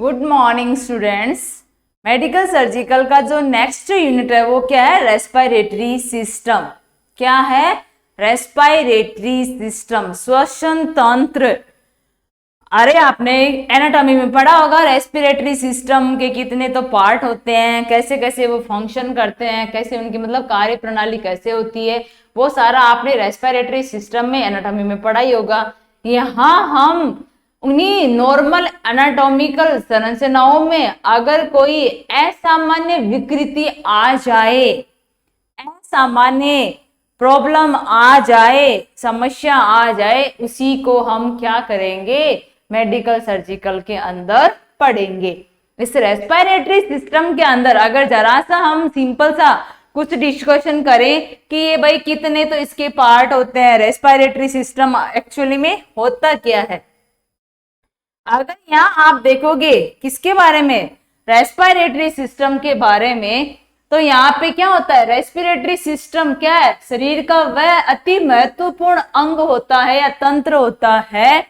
Good morning students. Medical surgical का जो next unit है वो क्या है? Respiratory system. क्या है? रेस्पिरेटरी सिस्टम, श्वसन तंत्र। अरे आपने एनाटॉमी में पढ़ा होगा रेस्पिरेटरी सिस्टम के कितने तो पार्ट होते हैं, कैसे कैसे वो फंक्शन करते हैं, कैसे उनकी मतलब कार्य प्रणाली कैसे होती है, वो सारा आपने रेस्पिरेटरी सिस्टम में एनाटॉमी में पढ़ा ही होगा। यहाँ हम उन्हीं नॉर्मल एनाटॉमिकल संरचनाओं में अगर कोई असामान्य विकृति आ जाए, असामान्य प्रॉब्लम आ जाए, समस्या आ जाए, उसी को हम क्या करेंगे? मेडिकल सर्जिकल के अंदर पढ़ेंगे। इस रेस्पिरेटरी सिस्टम के अंदर अगर जरा सा हम सिंपल सा कुछ डिस्कशन करें कि ये भाई कितने तो इसके पार्ट होते हैं, रेस्पिरेटरी सिस्टम एक्चुअली में होता क्या है। अगर यहाँ आप देखोगे किसके बारे में? रेस्पिरेटरी सिस्टम के बारे में, तो यहाँ पे क्या होता है? रेस्पिरेटरी सिस्टम क्या है? शरीर का वह अति महत्वपूर्ण अंग होता है या तंत्र होता है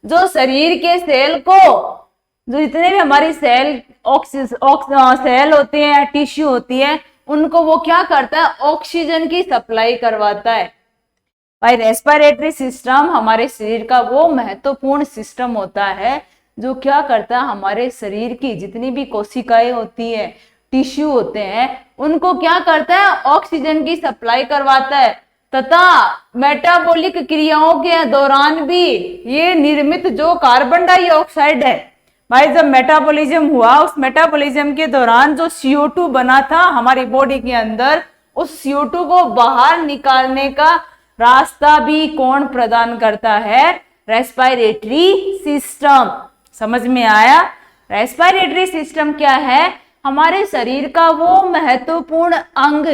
जो शरीर के सेल को, जो जितने भी हमारी सेल सेल होते हैं, टिश्यू होती है, उनको वो क्या करता है? ऑक्सीजन की सप्लाई करवाता है। भाई रेस्पिरेटरी सिस्टम हमारे शरीर का वो महत्वपूर्ण सिस्टम होता है जो क्या करता है? हमारे शरीर की जितनी भी कोशिकाएं होती है, टिश्यू होते हैं, उनको क्या करता है? ऑक्सीजन की सप्लाई करवाता है तथा मेटाबॉलिक क्रियाओं के दौरान भी ये निर्मित जो कार्बन डाइऑक्साइड है, भाई जब मेटाबॉलिज्म हुआ, उस मेटाबॉलिज्म के दौरान जो CO2 बना था हमारी बॉडी के अंदर, उस CO2 को बाहर निकालने का रास्ता भी कौन प्रदान करता है? Respiratory system. समझ में आया? रेस्पिरेटरी सिस्टम क्या है? हमारे शरीर का वो महत्वपूर्ण अंग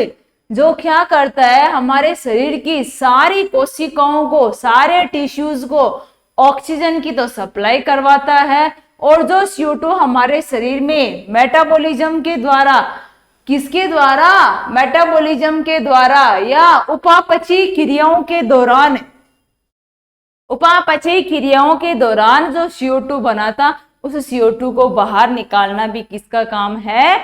जो क्या करता है? हमारे शरीर की सारी कोशिकाओं को, सारे टिश्यूज को ऑक्सीजन की तो सप्लाई करवाता है, और जो CO2 हमारे शरीर में मेटाबॉलिज्म के द्वारा, किसके द्वारा? मेटाबॉलिज्म के द्वारा या उपापचयी क्रियाओं के दौरान, उपापचयी क्रियाओं के दौरान जो CO2 बना था, उस CO2 को बाहर निकालना भी किसका काम है?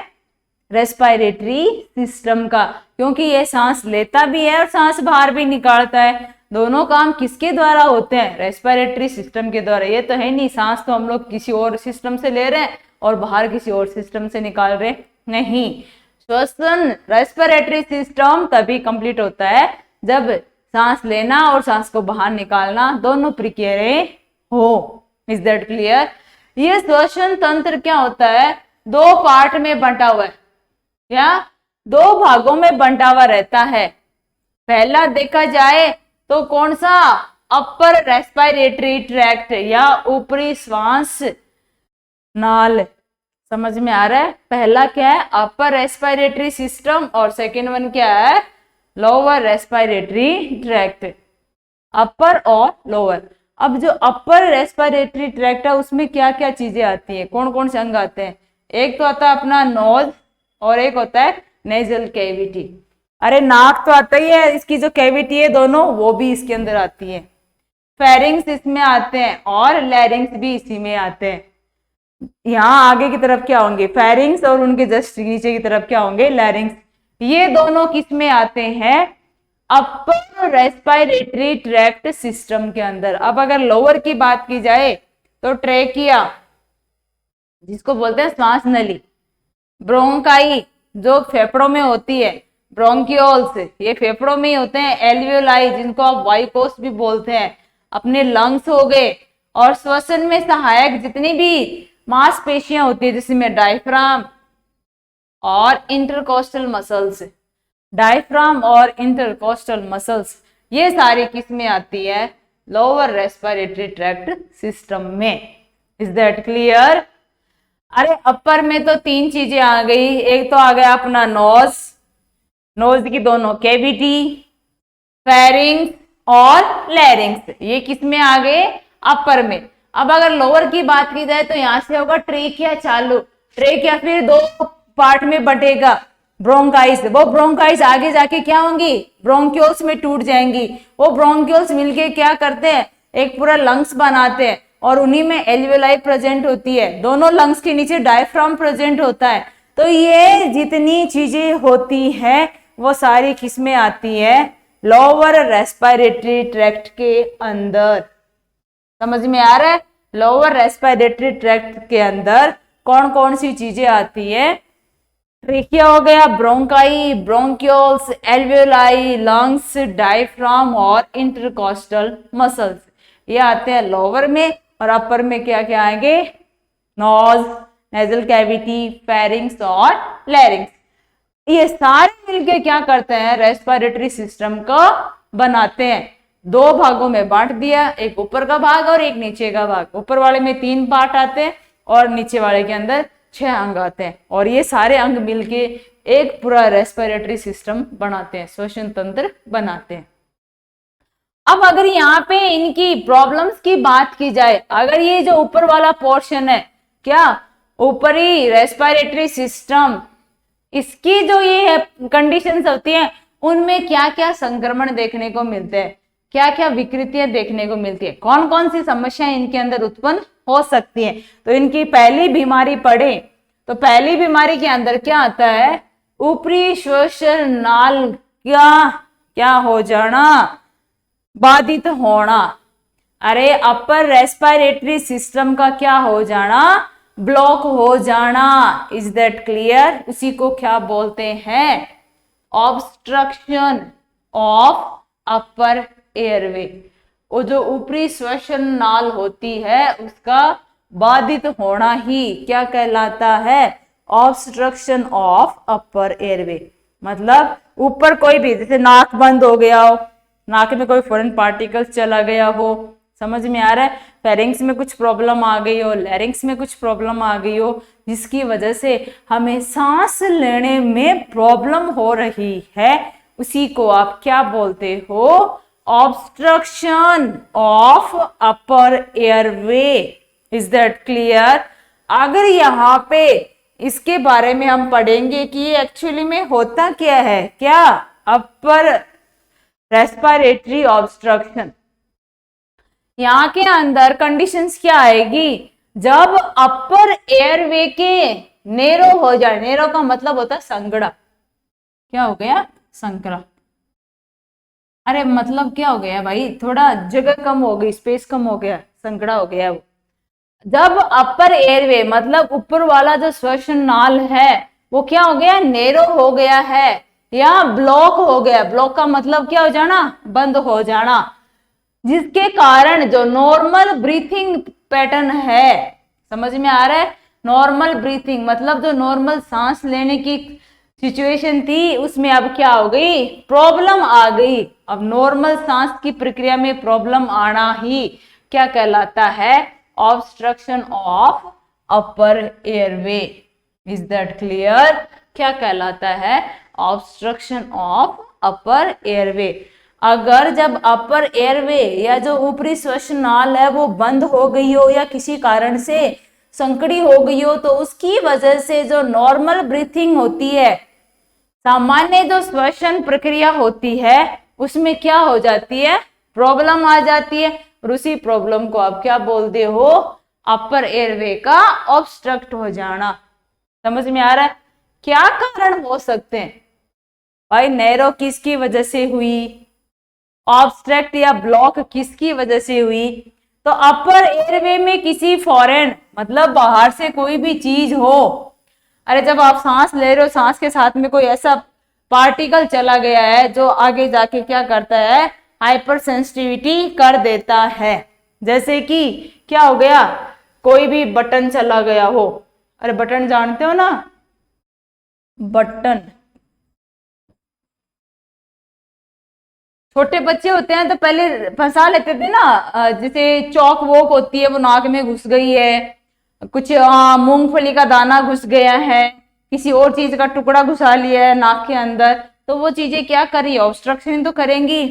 रेस्पिरेटरी सिस्टम का। क्योंकि ये सांस लेता भी है और सांस बाहर भी निकालता है। दोनों काम किसके द्वारा होते हैं? रेस्पिरेटरी सिस्टम के द्वारा। ये तो है नहीं सांस तो हम लोग किसी और सिस्टम से ले रहे हैं और बाहर किसी और सिस्टम से निकाल रहे नहीं। श्वसन रेस्पिरेटरी सिस्टम तभी कंप्लीट होता है जब सांस लेना और सांस को बाहर निकालना दोनों प्रक्रियाएं हो। Is that clear? ये श्वसन तंत्र क्या होता है? दो पार्ट में बंटा हुआ है या दो भागों में बंटा हुआ रहता है। पहला देखा जाए तो कौन सा? अपर रेस्पिरेटरी ट्रैक्ट या ऊपरी श्वास नाल। समझ में आ रहा है? पहला क्या है? अपर रेस्पिरेटरी सिस्टम, और सेकेंड वन क्या है? Lower respiratory tract. अपर और लोअर। अब जो अपर रेस्पिरेटरी ट्रैक्ट है उसमें क्या क्या चीजें आती हैं? कौन कौन से अंग आते हैं? एक तो आता है अपना नोज और एक होता है नेजल कैविटी। अरे नाक तो आता ही है, इसकी जो कैविटी है दोनों वो भी इसके अंदर आती है। फेरिंग्स इसमें आते हैं और लैरिंग्स भी इसी में आते हैं। यहाँ आगे की तरफ क्या होंगे? फेरिंग्स, और उनके जस्ट नीचे की तरफ क्या होंगे? लैरिंग्स। ये दोनों किस में आते हैं? अपर रेस्पिरेटरी ट्रैक्ट सिस्टम के अंदर। अब अगर लोअर की बात की जाए तो ट्रेकिया, जिसको बोलते हैं श्वास नली, ब्रोंकाई जो फेफड़ों में होती है, ब्रोंकियोल्स ये फेफड़ों में ही होते हैं, एल्वियोलाई जिनको आप वायुकोश भी बोलते हैं, अपने लंग्स हो गए, और श्वसन में सहायक जितनी भी मांसपेशियां होती है जिसमें डायफ्राम और इंटरकोस्टल मसल्स, डायफ्राम और इंटरकोस्टल मसल्स, ये सारी किस में आती है? लोअर रेस्पिरेटरी ट्रैक्ट सिस्टम में। Is that clear? अरे अपर में तो तीन चीजें आ गई। एक तो आ गया अपना नोज, नोज की दोनों कैविटी, फेरिंग्स और लैरिंग्स, ये किस में आ गए? अपर में। अब अगर लोअर की बात की जाए तो यहां से होगा ट्रेकिया चालू। ट्रेकिया फिर दो पार्ट में बटेगा, ब्रोंकाइस। वो ब्रोंकाइस आगे जाके क्या होंगी? ब्रोंक्यूल्स में टूट जाएंगी। वो ब्रोंक्यूल्स मिलके क्या करते हैं? एक पूरा लंग्स बनाते हैं। और उन्हीं में एल्वियोलाई प्रेजेंट होती है, दोनों लंग्स के नीचे डायफ्राम प्रेजेंट होता है। तो ये जितनी चीजें होती है वो सारी किस में आती है, लोअर रेस्पिरेटरी ट्रैक्ट के अंदर। समझ में आ रहा है, लोअर रेस्पिरेटरी ट्रैक्ट के अंदर कौन कौन सी चीजें आती है, ट्रेकिया हो गया, bronchi, bronchioles, alveoli, lungs, diaphragm और इंटरकॉस्टल मसल्स, ये आते हैं लोअर में। और अपर में क्या क्या आएंगे, नोज, नेजल कैविटी, फेरिंग्स और लैरिंग्स। ये सारे मिलके क्या करते हैं, रेस्पिरेटरी सिस्टम को बनाते हैं। दो भागों में बांट दिया, एक ऊपर का भाग और एक नीचे का भाग। ऊपर वाले में 3 पार्ट आते हैं और नीचे वाले के अंदर 6 अंग आते हैं, और ये सारे अंग मिलके एक पूरा रेस्पिरेटरी सिस्टम बनाते हैं, श्वसन तंत्र बनाते हैं। अब अगर यहाँ पे इनकी प्रॉब्लम्स की बात की जाए, अगर ये जो ऊपर वाला पोर्शन है, क्या ऊपरी रेस्पिरेटरी सिस्टम, इसकी जो ये है कंडीशंस होती हैं, उनमें क्या क्या संक्रमण देखने को मिलते हैं, क्या क्या विकृतियां देखने को मिलती है, कौन कौन सी समस्याएं इनके अंदर उत्पन्न हो सकती हैं। तो इनकी पहली बीमारी पढ़े तो पहली बीमारी के अंदर क्या आता है, ऊपरी श्वसन नाल क्या हो जाना, बाधित होना। अरे अपर रेस्पिरेटरी सिस्टम का क्या हो जाना, ब्लॉक हो जाना। Is that clear? उसी को क्या बोलते हैं, ऑब्स्ट्रक्शन ऑफ अपर एयरवे। वो जो ऊपरी श्वसन नाल होती है उसका बाधित होना ही क्या कहलाता है, ऑब्स्ट्रक्शन ऑफ अपर एयरवे। मतलब ऊपर कोई भी, जैसे नाक बंद हो गया हो, नाक में कोई फॉरेन पार्टिकल चला गया हो, समझ में आ रहा है, फेरिंग्स में कुछ प्रॉब्लम आ गई हो, लैरिंग्स में कुछ प्रॉब्लम आ गई हो, जिसकी वजह से हमें सांस लेने में प्रॉब्लम हो रही है, उसी को आप क्या बोलते हो, obstruction of upper airway. Is that clear? अगर यहाँ पे इसके बारे में हम पढ़ेंगे कि ये एक्चुअली में होता क्या है, क्या अपर रेस्पिरेटरी ऑब्स्ट्रक्शन, यहाँ के अंदर कंडीशंस क्या आएगी, जब अपर एयरवे के नेरो हो जाए, नेरो का मतलब होता है संकड़ा, क्या हो गया, संकरा। अरे मतलब क्या हो गया भाई, थोड़ा जगह कम हो गई, स्पेस कम हो गया, संकड़ा हो गया वो। जब अपर एयरवे मतलब ऊपर वाला जो श्वसन नाल है वो क्या हो गया, नेरो हो गया है या ब्लॉक हो गया। ब्लॉक का मतलब क्या हो जाना, बंद हो जाना, जिसके कारण जो नॉर्मल ब्रीथिंग पैटर्न है, समझ में आ रहा है, नॉर्मल ब्रीथिंग मतलब जो नॉर्मल सांस लेने की सिचुएशन थी उसमें अब क्या हो गई, प्रॉब्लम आ गई। अब नॉर्मल सांस की प्रक्रिया में प्रॉब्लम आना ही क्या कहलाता है, obstruction of upper airway. Is that clear? क्या कहलाता है, ऑब्स्ट्रक्शन ऑफ अपर एयरवे। अगर जब अपर एयरवे या जो ऊपरी श्वसन नाल है वो बंद हो गई हो या किसी कारण से संकड़ी हो गई हो, तो उसकी वजह से जो नॉर्मल ब्रीथिंग होती है, सामान्य जो श्वसन प्रक्रिया होती है, उसमें क्या हो जाती है, प्रॉब्लम आ जाती है। और उसी प्रॉब्लम को आप क्या बोलते हो, अपर एयरवे का ऑब्स्ट्रक्ट हो जाना। समझ में आ रहा है? क्या कारण हो सकते हैं भाई, नैरो किसकी वजह से हुई, ऑब्स्ट्रक्ट या ब्लॉक किसकी वजह से हुई, तो अपर एयरवे में किसी फॉरेन मतलब बाहर से कोई भी चीज हो। अरे जब आप सांस ले रहे हो, सांस के साथ में कोई ऐसा पार्टिकल चला गया है जो आगे जाके क्या करता है, हाइपर सेंसिटिविटी कर देता है। जैसे कि क्या हो गया, कोई भी बटन चला गया हो। अरे बटन जानते हो ना, बटन, छोटे बच्चे होते हैं तो पहले फंसा लेते थे ना, जैसे चौक वोक होती है वो नाक में घुस गई है, कुछ मूंगफली का दाना घुस गया है, किसी और चीज का टुकड़ा घुसा लिया है नाक के अंदर, तो वो चीजें क्या कर रही है, ऑब्स्ट्रक्शन तो करेंगी।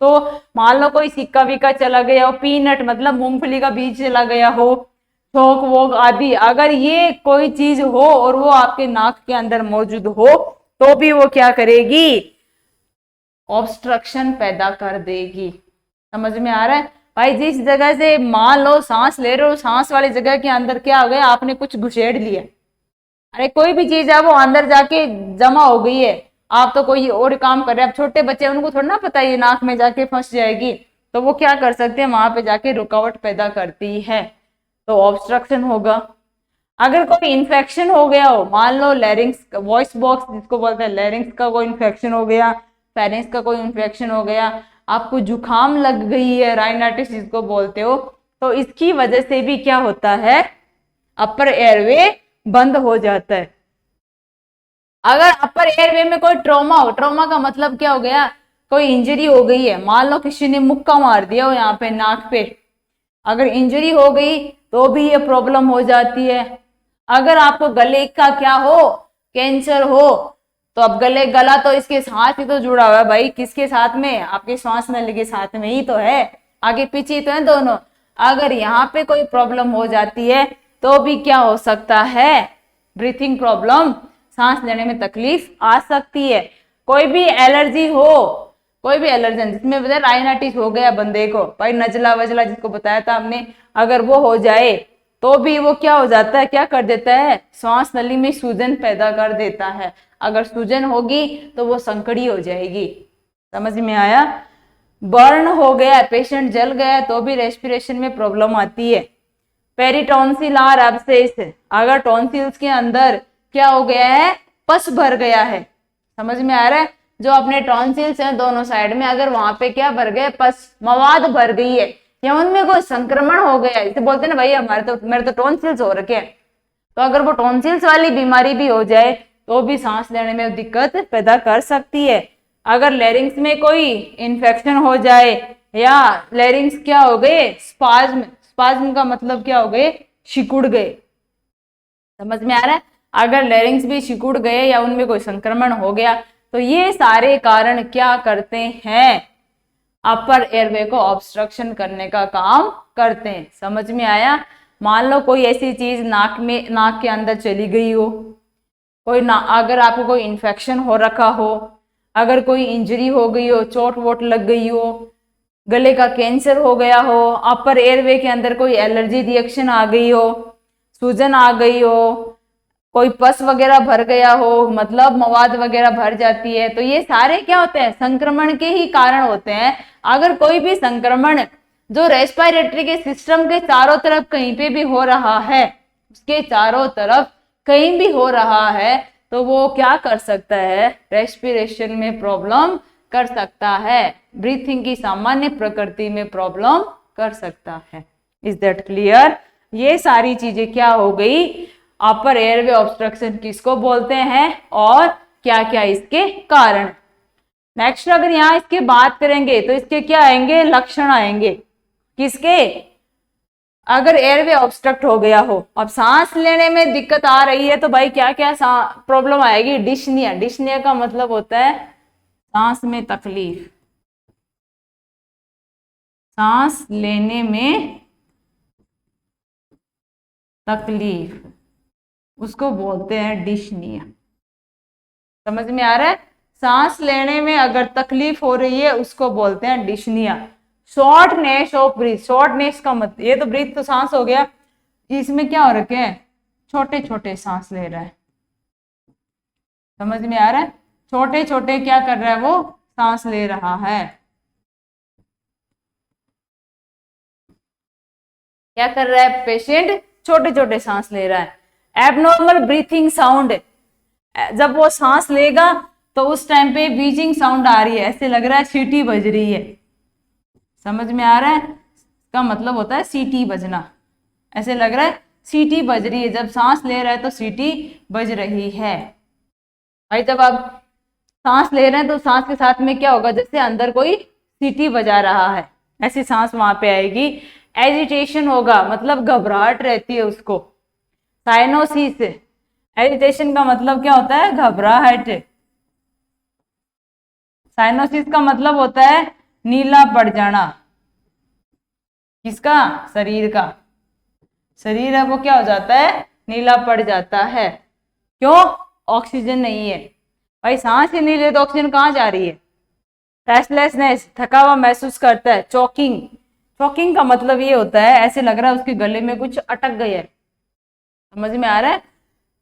तो मान लो कोई सिक्का विक्का चला गया हो, पीनट मतलब मूंगफली का बीज चला गया हो, चौक वोक आदि, अगर ये कोई चीज हो और वो आपके नाक के अंदर मौजूद हो तो भी वो क्या करेगी, ऑब्स्ट्रक्शन पैदा कर देगी। समझ में आ रहा है? भाई जिस जगह से मान लो सांस ले रहे हो, सांस वाली जगह के अंदर क्या हो गया, आपने कुछ घुसेड़ लिया, अरे कोई भी चीज है वो अंदर जाके जमा हो गई है, आप तो कोई और काम कर रहे हैं। अब छोटे बच्चे उनको थोड़ा ना पता ये नाक में जाके फंस जाएगी, तो वो क्या कर सकते हैं, वहां पे जाके रुकावट पैदा करती है, तो ऑब्स्ट्रक्शन होगा। अगर कोई इन्फेक्शन हो गया हो, मान लो लैरिंक्स, वॉइस बॉक्स जिसको बोलते हैं, लैरिंक्स का कोई इन्फेक्शन हो गया, फेरिंक्स का कोई इन्फेक्शन हो गया, आपको जुकाम लग गई है, राइनाइटिस जिसको बोलते हो, तो इसकी वजह से भी क्या होता है, अपर एयरवे बंद हो जाता है। अगर अपर एयरवे में कोई ट्रॉमा हो, ट्रॉमा का मतलब क्या हो गया, कोई इंजरी हो गई है, मान लो किसी ने मुक्का मार दिया हो यहाँ पे नाक पे, अगर इंजरी हो गई तो भी ये प्रॉब्लम हो जाती है। अगर आपको गले का क्या हो, कैंसर हो, तो अब गला तो इसके साथ ही तो जुड़ा हुआ है भाई, किसके साथ में, आपके श्वास नली के साथ में ही तो है, आगे पीछे तो है दोनों। अगर यहाँ पे कोई प्रॉब्लम हो जाती है तो भी क्या हो सकता है, ब्रीथिंग प्रॉब्लम, सांस लेने में तकलीफ आ सकती है। कोई भी एलर्जी हो, कोई भी एलर्जन, जिसमें बताया राइनाइटिस हो गया बंदे को, भाई नजला वजला जिसको बताया था हमने, अगर वो हो जाए तो भी वो क्या हो जाता है, क्या कर देता है, श्वास नली में सूजन पैदा कर देता है। अगर सूजन होगी तो वो संकड़ी हो जाएगी। समझ में आया। बर्न हो गया, पेशेंट जल गया, तो भी रेस्पिरेशन में प्रॉब्लम आती है। पेरिटॉन्सिलर एब्सेस, अगर टॉन्सिल्स के अंदर क्या हो गया है, पस भर गया है, समझ में आ रहा है, जो अपने टॉन्सिल्स हैं दोनों साइड में, अगर वहां पे क्या भर गए, पस, मवाद भर गई है, या उनमें कोई संक्रमण हो गया है, इसे बोलते हैं ना भाई मेरे तो टॉन्सिल्स हो रखे हैं, तो अगर वो टॉन्सिल्स वाली बीमारी भी हो जाए तो भी सांस लेने में दिक्कत पैदा कर सकती है। अगर लैरिंग्स में कोई इन्फेक्शन हो जाए, या लैरिंग्स क्या हो गए, स्पाज्म, स्पाज्म का मतलब क्या हो गए, सिकुड़ गए, समझ में आ रहा है। अगर लैरिंग्स भी सिकुड़ गए या उनमें कोई संक्रमण हो गया, तो ये सारे कारण क्या करते हैं, अपर एयरवे को ऑब्स्ट्रक्शन करने का काम करते हैं। समझ में आया। मान लो कोई ऐसी चीज नाक के अंदर चली गई हो, कोई अगर आपको कोई इन्फेक्शन हो रखा हो, अगर कोई इंजरी हो गई हो, चोट वोट लग गई हो, गले का कैंसर हो गया हो, अपर एयरवे के अंदर कोई एलर्जी रिएक्शन आ गई हो, सूजन आ गई हो, कोई पस वगैरह भर गया हो, मतलब मवाद वगैरह भर जाती है, तो ये सारे क्या होते हैं, संक्रमण के ही कारण होते हैं। अगर कोई भी संक्रमण जो रेस्पिरेटरी के सिस्टम के चारों तरफ कहीं पे भी हो रहा है, उसके चारों तरफ कहीं भी हो रहा है, तो वो क्या कर सकता है, रेस्पिरेशन में प्रॉब्लम कर सकता है, ब्रीथिंग की सामान्य प्रकृति में प्रॉब्लम कर सकता है। Is that clear. ये सारी चीजें क्या हो गई, अपर एयरवे ऑब्स्ट्रक्शन किसको बोलते हैं और क्या क्या इसके कारण। नेक्स्ट अगर यहाँ इसके बात करेंगे तो इसके क्या आएंगे, लक्षण आएंगे, किसके, अगर एयरवे ऑब्स्ट्रक्ट हो गया हो, अब सांस लेने में दिक्कत आ रही है, तो भाई क्या क्या प्रॉब्लम आएगी, डिस्निया, डिस्निया का मतलब होता है सांस में तकलीफ, सांस लेने में तकलीफ, उसको बोलते हैं डिस्निया। समझ में आ रहा है। सांस लेने में अगर तकलीफ हो रही है उसको बोलते हैं dyspnoea. Shortness of breath, shortness का मतलब, ये तो ब्रीथ तो सांस हो गया, इसमें क्या हो रखे हैं, छोटे छोटे सांस ले रहा है, समझ में आ रहा है, छोटे छोटे क्या कर रहा है, वो सांस ले रहा है, क्या कर रहा है पेशेंट, छोटे छोटे सांस ले रहा है। एबनॉर्मल ब्रीथिंग साउंड, जब वो सांस लेगा तो उस टाइम पे बीजिंग साउंड आ रही है, ऐसे लग रहा है सीटी बज रही है, समझ में आ रहा है, इसका मतलब होता है सीटी बजना, ऐसे लग रहा है सीटी बज रही है, जब सांस ले रहा है तो सीटी बज रही है। भाई जब आप सांस ले रहे हैं तो सांस के साथ में क्या होगा, जैसे अंदर कोई सीटी बजा रहा है, ऐसी सांस वहां पे आएगी। एजिटेशन होगा, मतलब घबराहट रहती है उसको। साइनोसिस, एजिटेशन का मतलब क्या होता है, घबराहट। साइनोसिस का मतलब होता है नीला पड़ जाना, किसका, शरीर का, शरीर है वो क्या हो जाता है, नीला पड़ जाता है, क्यों, ऑक्सीजन नहीं है। भाई सांस ही नहीं ले तो ऑक्सीजन कहाँ जा रही है। रेस्टलेसनेस, थका हुआ महसूस करता है। चॉकिंग, चॉकिंग का मतलब ये होता है ऐसे लग रहा है उसके गले में कुछ अटक गया है, समझ में आ रहा है।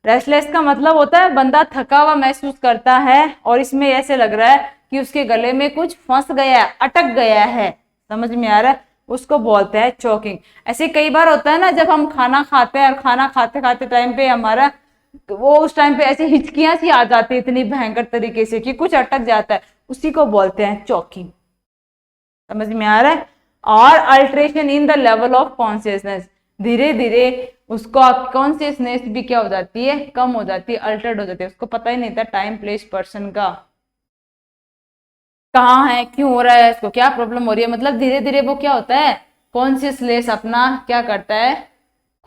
रेस्टलेस का मतलब होता है बंदा थका हुआ महसूस करता है और इसमें ऐसे लग रहा है कि उसके गले में कुछ फंस गया है, अटक गया है, समझ में आ रहा है, उसको बोलते हैं चोकिंग। ऐसे कई बार होता है ना जब हम खाना खाते हैं और खाना खाते खाते टाइम पे हमारा वो उस टाइम पे ऐसी हिचकियां सी आ जाती है इतनी भयंकर तरीके से कि कुछ अटक जाता है, उसी को बोलते हैं चोकिंग, समझ में आ रहा है। और alteration in the level of consciousness, धीरे धीरे उसको कॉन्शियसनेस भी क्या हो जाती है, कम हो जाती है, अल्टर्ड हो जाती है, उसको पता ही नहीं था टाइम प्लेस पर्सन का कहाँ है, क्यों हो रहा है, इसको क्या प्रॉब्लम हो रही है, मतलब धीरे धीरे वो क्या होता है कॉन्शियसनेस अपना क्या करता है,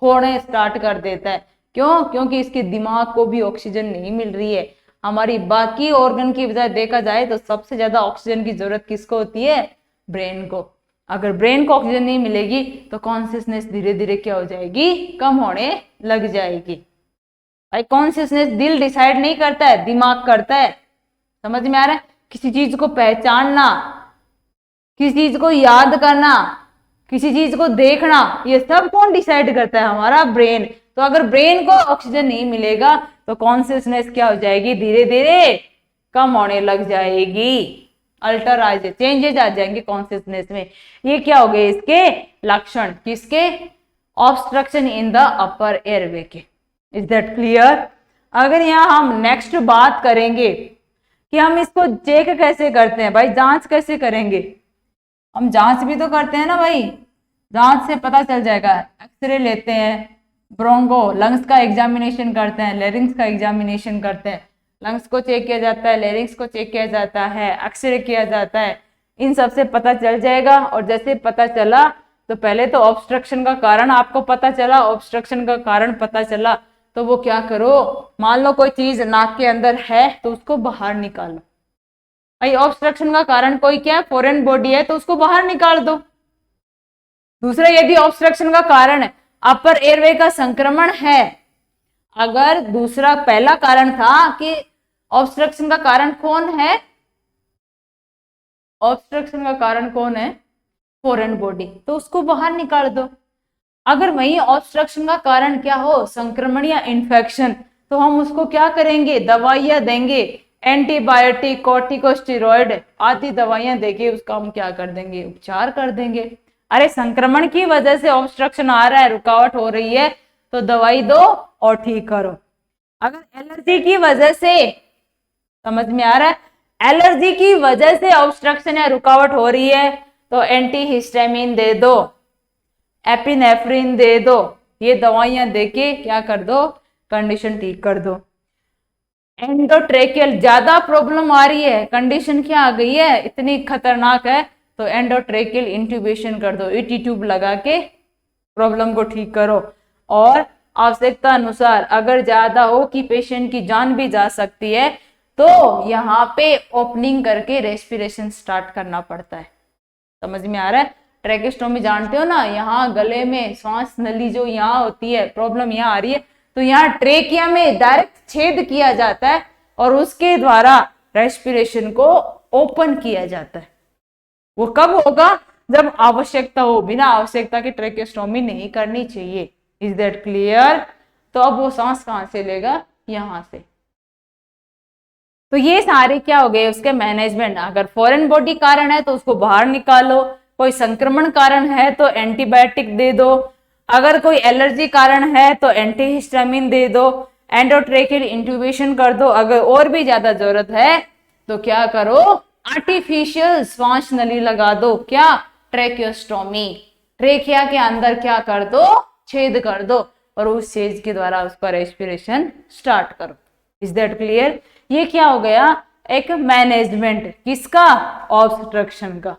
खोने स्टार्ट कर देता है। क्यों? क्योंकि इसके दिमाग को भी ऑक्सीजन नहीं मिल रही है। हमारी बाकी ऑर्गन की बजाय देखा जाए तो सबसे ज्यादा ऑक्सीजन की जरूरत किसको होती है, ब्रेन को। अगर ब्रेन को ऑक्सीजन नहीं मिलेगी तो कॉन्शियसनेस धीरे धीरे क्या हो जाएगी, कम होने लग जाएगी। भाई कॉन्शियसनेस दिल डिसाइड नहीं करता है, दिमाग करता है, समझ में आ रहा है। किसी चीज को पहचानना, किसी चीज को याद करना, किसी चीज को देखना, ये सब कौन डिसाइड करता है, हमारा ब्रेन। तो अगर ब्रेन को ऑक्सीजन नहीं मिलेगा तो कॉन्शियसनेस क्या हो जाएगी, धीरे धीरे कम होने लग जाएगी, अल्टर आ जाए, चेंजेस आ जाएंगे कॉन्शियसनेस में। ये क्या हो गए इसके लक्षण, किसके, obstruction in the upper airway के। Is that clear. अगर यहाँ हम नेक्स्ट बात करेंगे कि हम इसको चेक कैसे करते हैं, भाई जांच कैसे करेंगे, हम जांच भी तो करते हैं ना भाई, जांच से पता चल जाएगा, एक्सरे लेते हैं, ब्रोंको लंग्स का एग्जामिनेशन करते हैं, लेरिंग्स का एग्जामिनेशन करते हैं, लंग्स को चेक किया जाता है, लेरिंग्स को चेक किया जाता है, एक्सरे किया जाता है, इन सब से पता चल जाएगा। और जैसे पता चला तो पहले तो ऑब्स्ट्रक्शन का कारण आपको पता चला, ऑब्स्ट्रक्शन का कारण पता चला तो वो क्या करो, मान लो कोई चीज नाक के अंदर है तो उसको बाहर निकालो। भाई ऑब्स्ट्रक्शन का कारण कोई क्या है, फॉरेन बॉडी है तो उसको बाहर निकाल दो। दूसरा, यदि ऑब्स्ट्रक्शन का कारण अपर एयरवे का संक्रमण है, अगर दूसरा पहला कारण था कि ऑब्स्ट्रक्शन का कारण कौन है, ऑब्स्ट्रक्शन का कारण कौन है, फॉरेन बॉडी, तो उसको बाहर निकाल दो। अगर वही ऑब्स्ट्रक्शन का कारण क्या हो, संक्रमण या इन्फेक्शन, तो हम उसको क्या करेंगे, दवाइयां देंगे, एंटीबायोटिक, कॉर्टिकोस्टेरॉइड आदि दवाइयां देके उसका हम क्या कर देंगे, उपचार कर देंगे। अरे संक्रमण की वजह से ऑब्स्ट्रक्शन आ रहा है, रुकावट हो रही है, तो दवाई दो और ठीक करो। अगर एलर्जी की वजह से, समझ में आ रहा है, एलर्जी की वजह से ऑब्स्ट्रक्शन या रुकावट हो रही है तो एंटीहिस्टामिन दे दो, एपिनेफ्रिन दे दो, ये दवाइयां देके क्या कर दो, कंडीशन ठीक कर दो। एंडोट्रेकियल ज्यादा प्रॉब्लम आ रही है, कंडीशन क्या आ गई है, इतनी खतरनाक है, तो एंडोट्रेकियल इंट्यूबेशन कर दो, ईटी ट्यूब लगा के प्रॉब्लम को ठीक करो। और आवश्यकता अनुसार अगर ज्यादा हो कि पेशेंट की जान भी जा सकती है तो यहाँ पे ओपनिंग करके रेस्पिरेशन स्टार्ट करना पड़ता है, समझ में आ रहा है। ट्रैकेस्टोमी जानते हो ना, यहाँ गले में सांस नली जो यहाँ होती है, प्रॉब्लम यहाँ आ रही है तो यहाँ ट्रेकिया में डायरेक्ट छेद किया जाता है और उसके द्वारा रेस्पिरेशन को ओपन किया जाता है। वो कब होगा, जब आवश्यकता हो, बिना आवश्यकता की ट्रैकेस्टोमी नहीं करनी चाहिए। Is that clear. तो अब वो सांस कहां से लेगा, यहां से। तो ये सारे क्या हो गए उसके मैनेजमेंट। अगर फॉरेन बॉडी कारण है तो उसको बाहर निकालो, कोई संक्रमण कारण है तो एंटीबायोटिक दे दो, अगर कोई एलर्जी कारण है तो एंटीहिस्टामिन दे दो, एंडोट्रेकियल इंट्यूबेशन कर दो, अगर और भी ज्यादा जरूरत है तो क्या करो, आर्टिफिशियल श्वास नली लगा दो, क्या, ट्रेकियोस्टोमी, ट्रेकिया के अंदर क्या कर दो, छेद कर दो और उस छेद के द्वारा उसका रेस्पिरेशन स्टार्ट करो। Is that clear. ये क्या हो गया, एक मैनेजमेंट किसका, ऑब्स्ट्रक्शन का।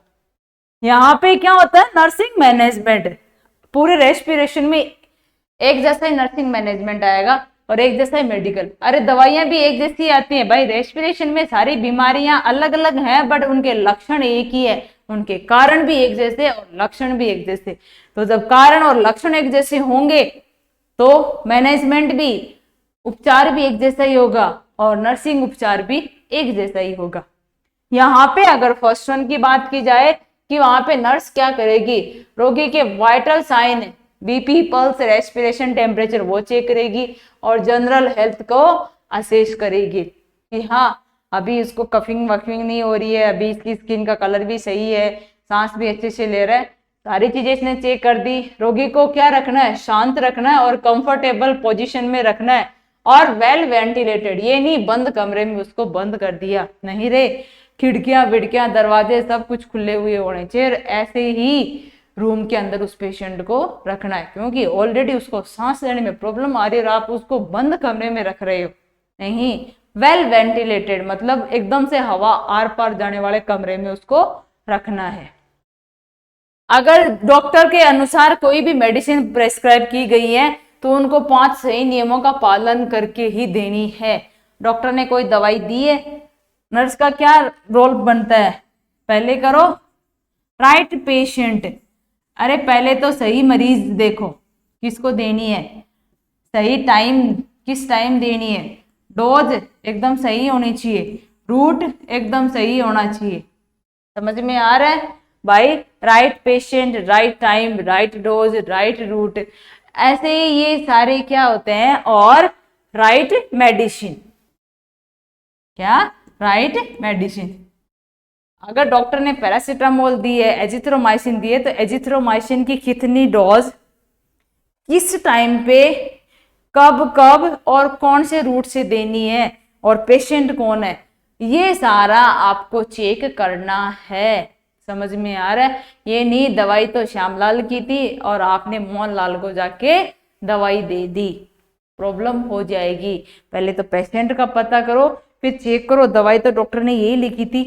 यहाँ पे क्या होता है, नर्सिंग मैनेजमेंट। पूरे रेस्पिरेशन में एक जैसा ही नर्सिंग मैनेजमेंट आएगा और एक जैसा ही मेडिकल। अरे दवाइयां भी एक जैसी आती हैं भाई, रेस्पिरेशन में सारी बीमारियां अलग अलग हैं बट उनके लक्षण एक ही है, उनके कारण भी एक जैसे और लक्षण भी एक जैसे। तो जब कारण और लक्षण एक जैसे होंगे तो मैनेजमेंट भी, उपचार भी एक जैसा ही होगा और नर्सिंग उपचार भी एक जैसा ही होगा। यहाँ पे अगर फर्स्ट वन की बात की जाए कि वहां पे नर्स क्या करेगी, रोगी के vital sign, BP, pulse, respiration, temperature वो चेक करेगी और जनरल हेल्थ को असेस करेगी कि हाँ अभी इसको कफिंग वफिंग नहीं हो रही है, अभी इसकी स्किन का कलर भी सही है, सांस भी अच्छे से ले रहा है, सारी चीजें इसने चेक कर दी। रोगी को क्या रखना है, शांत रखना है और कंफर्टेबल पोजीशन में रखना है और वेल वेंटिलेटेड, ये नहीं बंद कमरे में उसको बंद कर दिया, नहीं रे, खिड़कियां विड़कियां दरवाजे सब कुछ खुले हुए होने चाहिए, ऐसे ही रूम के अंदर उस पेशेंट को रखना है, क्योंकि ऑलरेडी उसको सांस लेने में प्रॉब्लम आ रही है और आप उसको बंद कमरे में रख रहे हो। नहीं, वेल वेंटिलेटेड मतलब एकदम से हवा आर पार जाने वाले कमरे में उसको रखना है। अगर डॉक्टर के अनुसार कोई भी मेडिसिन प्रेस्क्राइब की गई है तो उनको 5 सही नियमों का पालन करके ही देनी है। डॉक्टर ने कोई दवाई दी है, नर्स का क्या रोल बनता है, पहले करो राइट पेशेंट, अरे पहले तो सही मरीज देखो किसको देनी है, सही टाइम किस टाइम देनी है, डोज एकदम सही होनी चाहिए, रूट एकदम सही होना चाहिए। समझ में आ रहा है भाई, right patient, right time, right dose, right route, ऐसे ये सारे क्या होते हैं, और राइट मेडिसिन, क्या राइट मेडिसिन। अगर डॉक्टर ने पैरासीटामोल दी है, एजिथ्रोमाइसिन दी है, तो एजिथ्रोमाइसिन की कितनी डोज किस टाइम पे कब कब और कौन से रूट से देनी है और पेशेंट कौन है, ये सारा आपको चेक करना है। समझ में आ रहा है, ये नहीं दवाई तो श्यामलाल की थी और आपने मोहनलाल को जाके दवाई दे दी, प्रॉब्लम हो जाएगी। पहले तो पेशेंट का पता करो फिर चेक करो, दवाई तो डॉक्टर ने यही लिखी थी,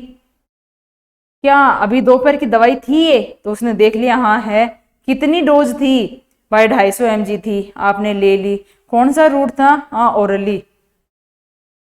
क्या अभी दोपहर की दवाई थी ये, तो उसने देख लिया हाँ है, कितनी डोज थी भाई 250 mg थी, आपने ले ली, कौन सा रूट था, हाँ ओरली,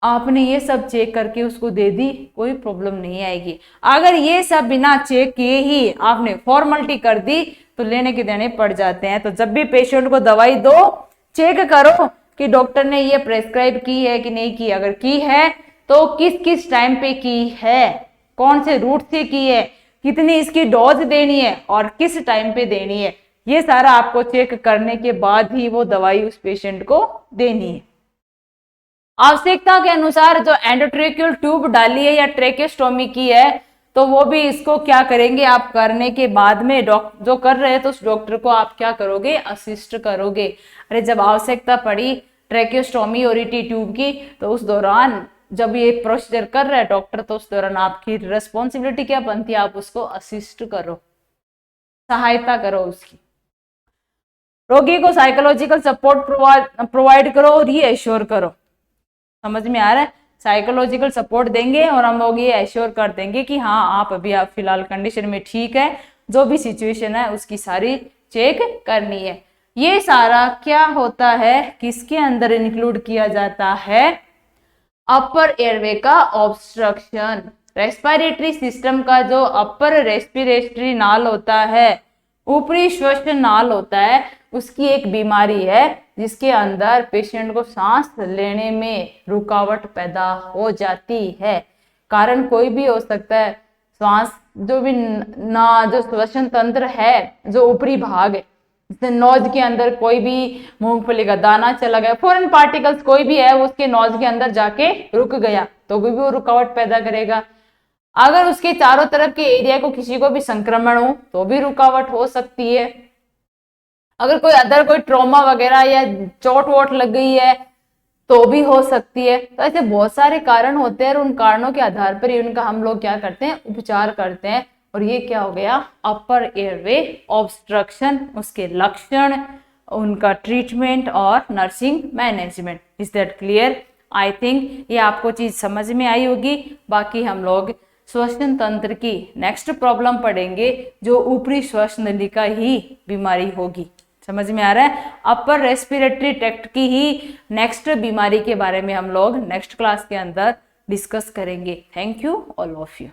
आपने ये सब चेक करके उसको दे दी, कोई प्रॉब्लम नहीं आएगी। अगर ये सब बिना चेक किए ही आपने फॉर्मेलिटी कर दी तो लेने के देने पड़ जाते हैं। तो जब भी पेशेंट को दवाई दो चेक करो कि डॉक्टर ने ये प्रेस्क्राइब की है कि नहीं की, अगर की है तो किस किस टाइम पे की है, कौन से रूट से की है, कितनी इसकी डोज देनी है और किस टाइम पे देनी है, ये सारा आपको चेक करने के बाद ही वो दवाई उस पेशेंट को देनी है। आवश्यकता के अनुसार जो एंडोट्रेकियल ट्यूब डाली है या ट्रेकेस्टोमी की है तो वो भी इसको क्या करेंगे आप, करने के बाद में जो कर रहे हैं तो उस डॉक्टर को आप क्या करोगे, असिस्ट करोगे। अरे जब आवश्यकता पड़ी ट्रेकेस्टोमी और ईटी ट्यूब की तो उस दौरान जब ये प्रोसीजर कर रहा है डॉक्टर तो उस दौरान आपकी रिस्पॉन्सिबिलिटी क्या बनती है, आप उसको असिस्ट करो, सहायता करो उसकी। रोगी को साइकोलॉजिकल सपोर्ट प्रोवाइड करो और ये एश्योर करो। समझ में आ रहा है, साइकोलॉजिकल सपोर्ट देंगे और हम लोग ये एश्योर कर देंगे कि हाँ आप अभी आप फिलहाल कंडीशन में ठीक है, जो भी सिचुएशन है उसकी सारी चेक करनी है। ये सारा क्या होता है, किसके अंदर इंक्लूड किया जाता है, अपर एयरवे का ऑब्स्ट्रक्शन। रेस्पिरेटरी सिस्टम का जो अपर रेस्पिरेटरी नाल होता है, ऊपरी श्वसन नाल होता है, उसकी एक बीमारी है जिसके अंदर पेशेंट को सांस लेने में रुकावट पैदा हो जाती है। कारण कोई भी हो सकता है, श्वास जो भी जो श्वसन तंत्र है, जो ऊपरी भाग है, जैसे नोज के अंदर कोई भी मूंगफली का दाना चला गया, फॉरेन पार्टिकल्स कोई भी है वो उसके नोज के अंदर जाके रुक गया तो भी वो रुकावट पैदा करेगा। अगर उसके चारों तरफ के एरिया को किसी को भी संक्रमण हो तो भी रुकावट हो सकती है। अगर कोई अदर कोई ट्रॉमा वगैरह या चोट वोट लग गई है तो भी हो सकती है। तो ऐसे बहुत सारे कारण होते हैं और उन कारणों के आधार पर ही उनका हम लोग क्या करते हैं, उपचार करते हैं। और ये क्या हो गया, अपर एयरवे ऑब्स्ट्रक्शन, उसके लक्षण, उनका ट्रीटमेंट और nursing management. Is that clear? I think ये आपको चीज समझ में आई होगी। बाकी हम लोग श्वसन तंत्र की नेक्स्ट प्रॉब्लम पढ़ेंगे जो ऊपरी श्वसन नलिका ही बीमारी होगी। समझ में आ रहा है? अपर रेस्पिरेटरी ट्रैक्ट की ही नेक्स्ट बीमारी के बारे में हम लोग नेक्स्ट क्लास के अंदर डिस्कस करेंगे। Thank you all of you.